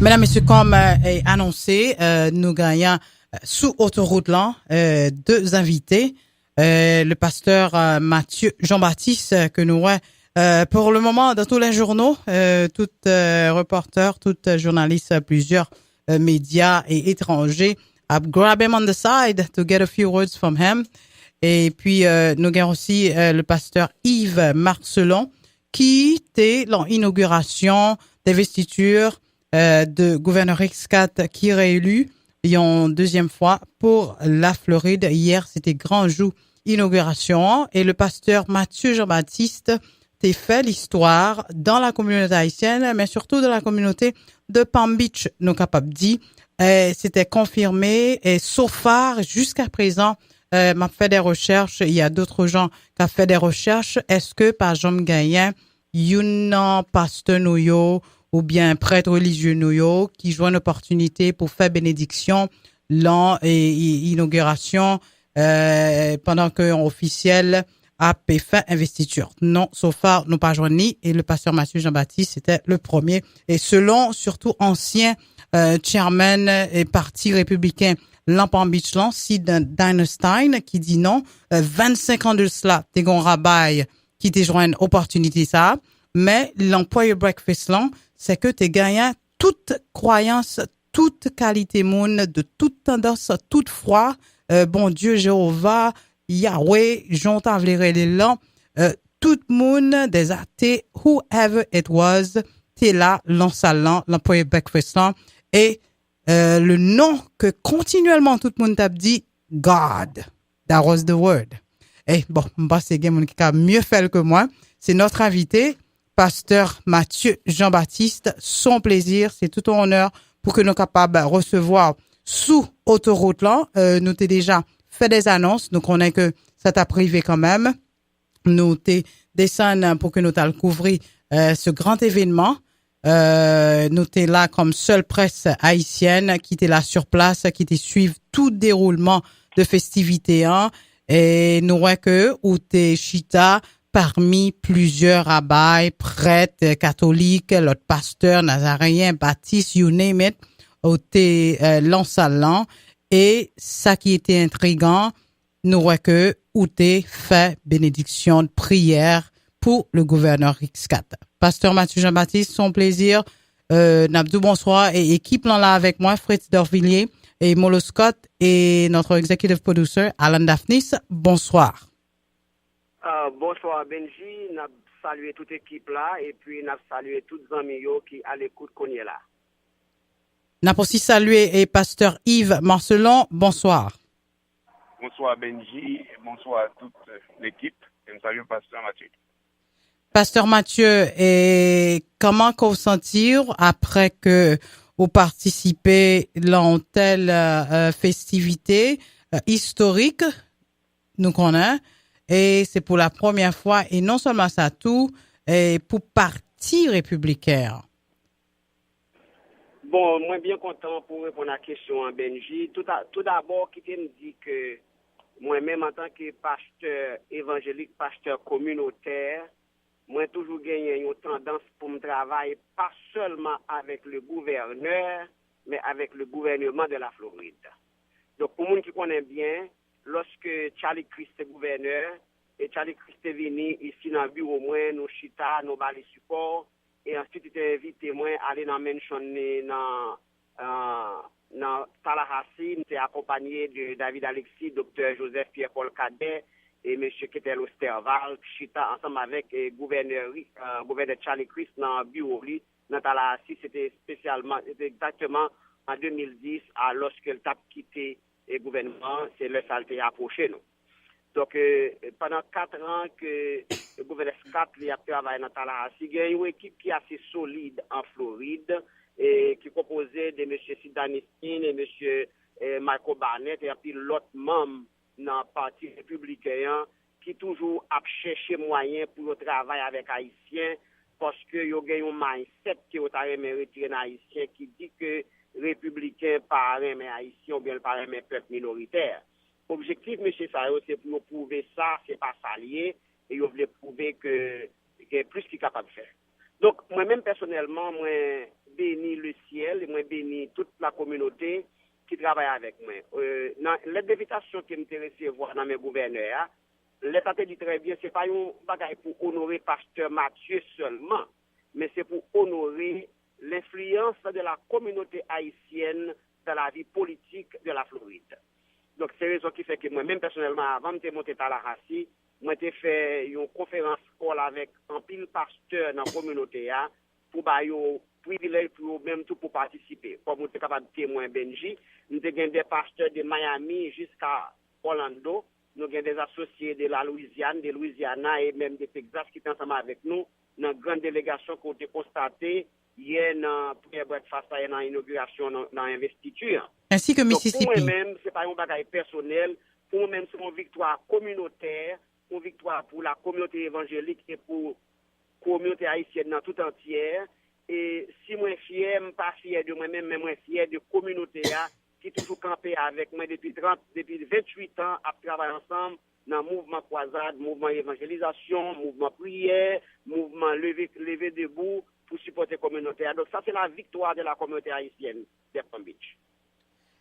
Mesdames, Messieurs, comme annoncé, nous gagnons sous autoroute là deux invités. Le pasteur Mathieu Jean-Baptiste que nous pour le moment dans tous les journaux, tout reporter, tout journaliste, plusieurs médias et étrangers have grabbed him on the side to get a few words from him. Et puis nous avons aussi le pasteur Yves Marcelon qui était l'inauguration d'investiture de gouverneur X4 qui est réélu une deuxième fois pour la Floride. Hier, c'était grand jour inauguration et le pasteur Mathieu Jean-Baptiste t'a fait l'histoire dans la communauté haïtienne, mais surtout dans la communauté de Palm Beach, nous capables dit. C'était confirmé et so far, jusqu'à présent, m'a fait des recherches. Il y a d'autres gens qui ont fait des recherches. Est-ce que, par exemple, gagnant, un pasteur nouyo ou bien prêtre religieux nouyo qui joue une opportunité pour faire bénédiction l'an et inauguration pendant qu'un officiel a fait investiture. Non, so far, nous pas joigni et le pasteur Mathieu Jean-Baptiste c'était le premier. Et selon surtout ancien chairman et parti républicain Palm Beach Land, Sid Dynastine qui dit non, 25 ans de cela, t'es gon rabaille qui te joint une opportunité ça, mais l'employé breakfast là, c'est que t'es gagnant toute croyance, toute qualité monde, de toute tendance, toute foi, bon Dieu Jéhovah, Yahweh, j'entends les là, tout le monde des athées, whoever it was, t'es là, l'ensalant, l'employé breakfast là, et le nom que continuellement tout le monde t'a dit, God. That was the word. Et bon, c'est quelqu'un qui a mieux fait que moi. C'est notre invité, pasteur Mathieu Jean-Baptiste. Son plaisir, c'est tout un honneur pour que nous soyons capables de recevoir sous autoroute là. Nous t'ai déjà fait des annonces, donc on est que ça t'a privé quand même. Nous t'ai descendu pour que nous t'allons couvrir ce grand événement. Nous t'es là comme seule presse haïtienne qui était là sur place, qui te suivre tout déroulement de festivités, hein, et nous voyons que où t'es chita parmi plusieurs rabbis, prêtres, catholiques, l'autre pasteur, nazaréen, baptiste, you name it, où t'es l'ensalant, et ça qui était intriguant, nous voyons que où t'es fait bénédiction de prière pour le gouverneur X4. Pasteur Mathieu Jean-Baptiste, son plaisir. Nabdou, bonsoir. Et équipe là avec moi, Fritz Dorvilliers et Molo Scott et notre executive producer, Alan Daphnis. Bonsoir. Bonsoir Benji, n'a salué toute équipe là et puis n'a salué tous les amis qui à l'écoute qu'on est là. N'a aussi salué et pasteur Yves Marcelon. Bonsoir. Bonsoir Benji, bonsoir à toute l'équipe. Et salut pasteur Mathieu. Pasteur Mathieu, et comment vous sentir après que vous participez dans telle festivité historique, nous connaissons, et c'est pour la première fois, et non seulement ça tout, et pour parti républicain. Bon, moi bien content pour répondre à la question en Benji. Tout d'abord, qui me dit que moi-même en tant que pasteur évangélique, pasteur communautaire, moi toujours gagné une tendance pour me travailler pas seulement avec le gouverneur, mais avec le gouvernement de la Floride. Donc pour monde qui connaît bien, lorsque Charlie Christ est gouverneur et Charlie Christ est venu ici dans le bureau moi, nous chita, nous balles support et ensuite il était invité moi aller dans mansion dans Tallahassee, nous accompagné de David Alexis, docteur Joseph Pierre-Paul Cadet et M. Ketel Osterval, chita ensemble avec gouverneur Charlie Christ dans le bureau dans Tallahassee. C'était exactement en 2010, lorsqu'il a quitté le gouvernement, c'est le saleté approché nous. Donc, pendant 4 ans que le gouverneur Scott a travaillé dans Tallahassee, il y a une équipe qui est assez solide en Floride, et qui est composée de M. Sidanistine et M. Michael Barnett, et puis l'autre membre dans le Parti républicain qui toujours a cherché moyen pour travailler avec Haïtiens parce que y a un mindset qui est mérité dans Haïtien qui dit que républicain parrain mais Haïtien ou bien le parrain mais peuple minoritaire. Objectif M. Sayo c'est pour prouver ça, c'est pas s'allier et il veut prouver que y a plus qu'il est capable de faire. Donc moi-même personnellement moi béni le ciel, et moi béni toute la communauté qui travaille avec moi. Dans l'aide d'invitation que je recevoir dans mes gouverneurs, l'État te dit très bien, c'est pas un bagage pour honorer pasteur Mathieu seulement, mais c'est pour honorer l'influence de la communauté haïtienne dans la vie politique de la Floride. Donc, c'est raison qui fait que moi-même, personnellement, avant de monter à la Rassi, moi, j'ai fait une conférence call avec un pile pasteur dans la communauté pour un privilège pour même tout pour participer. Comme on est capable de témoin Benji, nous avons des pasteurs de Miami jusqu'à Orlando, nous avons des associés de la Louisiane, de Louisiana et même de Texas qui sont ensemble avec nous dans une grande délégation qu'on a constatée hier dans le breakfast, dans l'inauguration, dans l'investiture. Ainsi que Mississippi. Donc, pour moi-même, ce n'est pas un bagage personnel. Pour moi-même, c'est une victoire communautaire, une victoire pour la communauté évangélique et pour la communauté haïtienne dans tout entière. Et si moi je suis pas fier de moi-même, mais moi fier de la communauté qui toujours campé avec moi depuis 28 ans à travailler ensemble dans le mouvement croisade, mouvement évangélisation, mouvement prière, mouvement lever debout pour supporter la communauté. Donc ça, c'est la victoire de la communauté haïtienne de Palm Beach.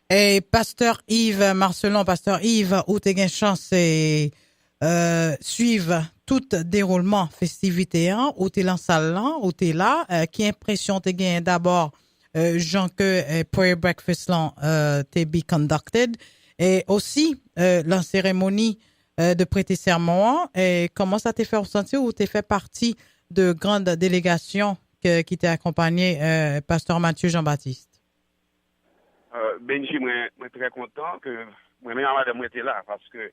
Et pasteur Yves Marcelon, pasteur Yves, où tu as une chance suivre tout déroulement festivité, où tu es dans la salle, où tu es là, qui impression tu as d'abord, Jean, que prayer breakfast là, t'es be conducted, et aussi la cérémonie de prêter serment, et comment ça t'a fait ressentir, où tu fait partie de grande délégation qui t'a accompagné, pasteur Mathieu Jean-Baptiste? Benji, moi très content que moi-même, madame, était là parce que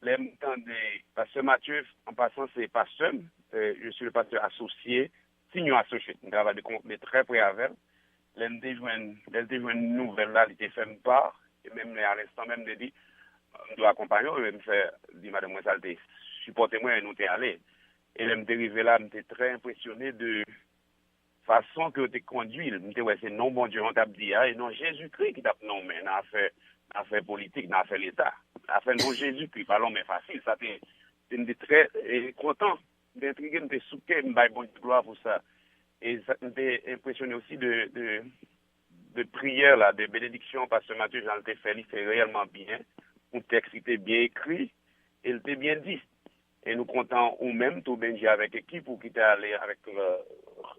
l'aime de pasteur Mathieu, en passant, c'est pasteur. Je suis le pasteur associé, senior associé. Je travaille de très près avec elle. Elle a une nouvelle là, elle était fait une part. Et même à l'instant, même, elle dit, on doit accompagner, elle me fait, dit, madame, moi, ça a été supporté moi et nous t'es allé. Et elle m'est arrivée là, j'étais très impressionné de façon que tu conduis, c'est non bon Dieu, on t'a dit, et non Jésus-Christ qui t'a nommé dans l'affaire politique, dans l'affaire l'État. L'affaire non Jésus-Christ, parlons, mais facile, ça t'es très content, d'intriguer, de souquer, de bon gloire pour ça. Et ça m'était impressionné aussi de prière, là, de bénédiction, parce que Mathieu Jean l'était fait, il fait réellement bien. Un texte était bien écrit, et il était bien dit. Et nous comptons ou même tout Benji avec l'équipe ou qui était allé avec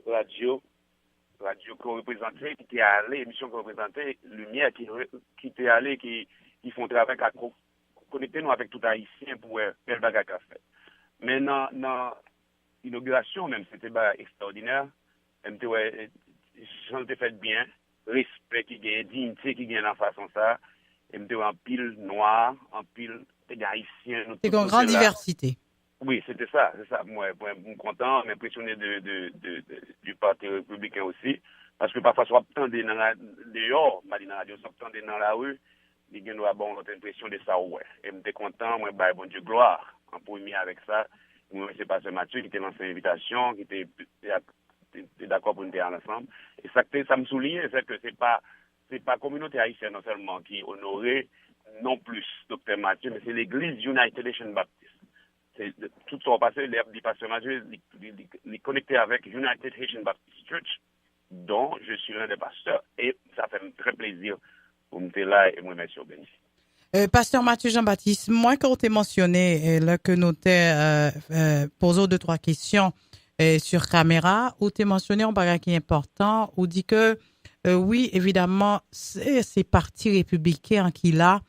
radio qu'on représentait, qui était allé, émission qu'on représentait, Lumière qui était allé, qui font travail à connecter nous avec tout Haïtien pour faire le bagage à faire. Mais dans l'inauguration même, c'était extraordinaire. J'en ai fait bien, respect qui gagne, dignité qui gagne en façon ça. Et en pile noir, en pile haïtien. C'est une grande diversité. Oui, c'était ça. Moi, je suis content, impressionné du Parti républicain aussi. Parce que parfois, soit dehors, dans la radio, soit dans la rue, il y a une autre impression de ça, ouais. Et je suis content, moi, bon Dieu, gloire, en premier avec ça. Moi, c'est pas ce Mathieu qui était lancé l'invitation, qui était d'accord pour nous être ensemble. Et ça me souligne, c'est que c'est pas la communauté haïtienne non seulement qui honorait non plus Dr. Mathieu, mais c'est l'église United Haitian Baptist. Tout ce qui est passé, les pasteurs Mathieu, les connectés avec United Haitian Baptist Church, dont je suis l'un des pasteurs. Et ça fait très plaisir pour me là et moi, monsieur Benji. Pasteur Mathieu Jean-Baptiste, moi, quand tu as mentionné là, que nous t'ai posé 2-3 questions sur caméra, où tu as mentionné un bagage qui est important, où dit que oui, évidemment, c'est parti républicain qu'il a,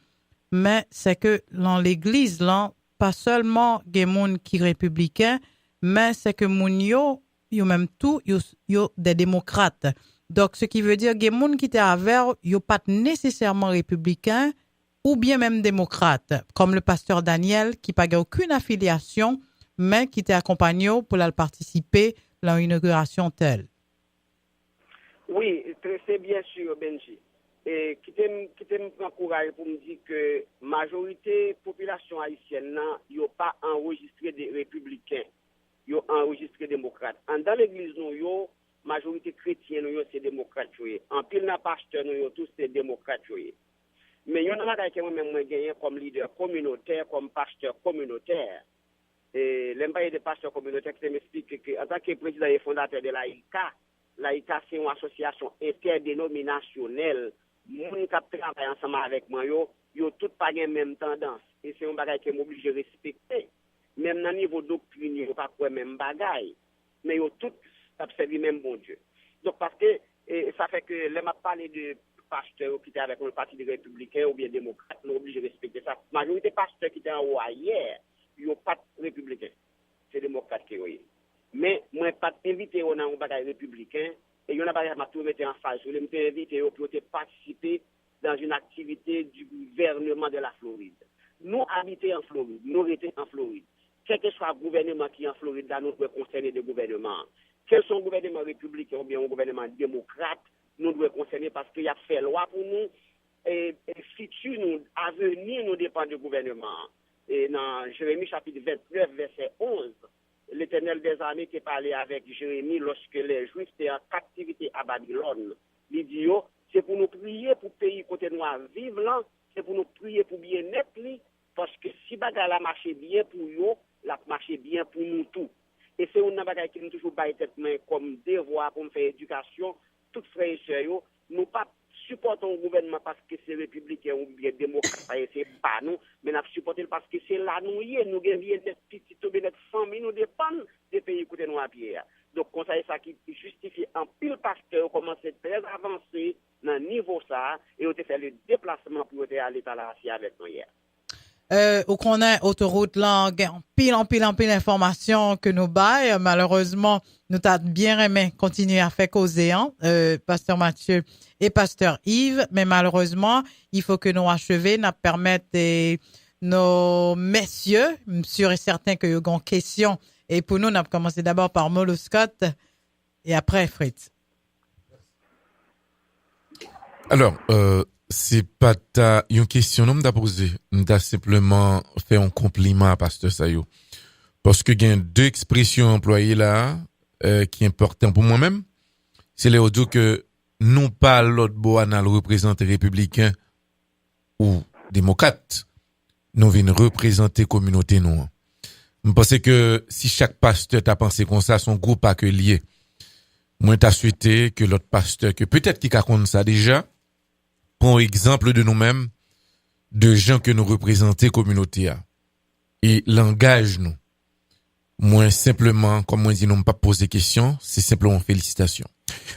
mais c'est que dans l'église, là, pas seulement des gens qui sont républicains, mais c'est que moun yo même tout, yo des démocrates. Donc, ce qui veut dire que des gens qui étaient avec, yo pas nécessairement républicains ou bien même démocrates, comme le pasteur Daniel, qui n'a aucune affiliation, mais qui était accompagné pour participer à l'inauguration telle. Oui, c'est bien sûr, Benji. Et qui prend courage pour me dire que la majorité de la population haïtienne n'a pas enregistré des républicains, ils ont enregistré des démocrates. Dans l'église, la majorité chrétienne, c'est démocrates. En pile, les pasteurs, tous c'est démocrates. Mais il y en a qui moi-même gagné comme leader communautaire, comme pasteur communautaire. Et l'empire des pasteurs communautaires qui m'explique qu'en tant que président et fondateur de la ICA, Laïka, c'est une association interdénominationnelle. Moun qui travaille ensemble avec moi, yo tout pas la même tendance. Et c'est un bagage que m'oblige de respecter. Même dans le niveau doctrine, yo pas quoi même bagage. Mais yo tout observé même bon Dieu. Donc parce que ça fait que les m'a parlé de pasteurs qui étaient avec le parti des républicains ou bien démocrates, nous obligés de respecter ça. La majorité des pasteurs qui étaient en haut hier, ils n'ont pas de républicains. C'est démocrate qui est. Mais moi, pas invité au un bagage républicain et il y a un bagage m'a tout mettre en phase. Je l'ai invité pour participer dans une activité du gouvernement de la Floride. Nous habitons en Floride, nous étions en Floride. Quel que soit le gouvernement qui est en Floride, là, nous devons concerner le gouvernement. Quels sont les gouvernements républicains ou bien un gouvernement démocrate, nous devons concerner parce qu'il y a fait loi pour nous. Et futur, nous, à venir, nous dépend du gouvernement. Et dans Jérémie chapitre 29, verset 11, l'Éternel des armées qui parlait avec Jérémie lorsque les Juifs étaient en captivité à Babylone. Il dit, c'est pour nous prier pour le pays côté noir vivre là, c'est pour nous prier pour bien-être, parce que si bagarre la marche bien pour eux, la marche bien pour nous tous. Et c'est une bagaille qui nous toujours baille tête comme devoir pour faire éducation, toutes frères et sœurs, nous pas supportons le gouvernement parce que c'est républicain ou bien démocrate, c'est pas nous, mais nous supportons parce que c'est là nous y est, nous gagnons bien notre petit, notre famille, nous dépendons des pays côté noir pierre. Donc, c'est ça qui justifie un pile pasteur commencer très avancé dans le niveau ça, et on a fait le déplacement pour aller à l'état là avec nous hier. Ou qu'on a autoroute là, en pile d'informations que nous baillons. Malheureusement, nous t'as bien aimé continuer à faire causer, Pasteur Mathieu et Pasteur Yves. Mais malheureusement, il faut que nous achevions, nous permettre nos messieurs, sûr et certain que vous avez une question. Et pour nous, on a commencé d'abord par Molo Scott et après Fritz. Alors, c'est pas une question non m'a posé, m'a simplement fait un compliment à Pasteur Sayo. Parce que il y a deux expressions employées là qui sont importantes pour moi-même. C'est les autres que non pas l'autre boanal représenter républicain ou démocrate, nous venons représenter communauté nous. Je pense que si chaque pasteur t'a pensé comme ça, son groupe a que lié. Moi t'as souhaité que l'autre pasteur que peut-être qui raconte ça déjà prend exemple de nous-mêmes, de gens que nous représentons communauté et langage nous. Moi simplement, comme moi dit, nous pas poser question, c'est simplement félicitations.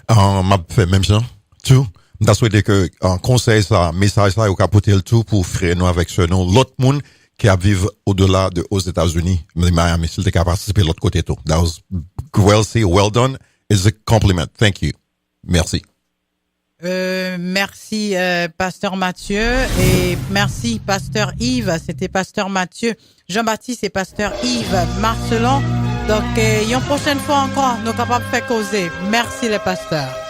M'a fait même genre, tout. M'a souhaité que un conseil ça, message ça, ou capoter le tout pour frère nous avec ce nom, l'autre monde qui a vivre au-delà de aux États-Unis, Miami, s'il était capable de participer de l'autre côté tout. That was well said, well done. It's a compliment. Thank you. Merci. Merci Pasteur Mathieu et merci Pasteur Yves. C'était Pasteur Mathieu Jean-Baptiste et Pasteur Yves Marcelon. Donc une prochaine fois encore, nous sommes capables de faire causer. Merci les pasteurs.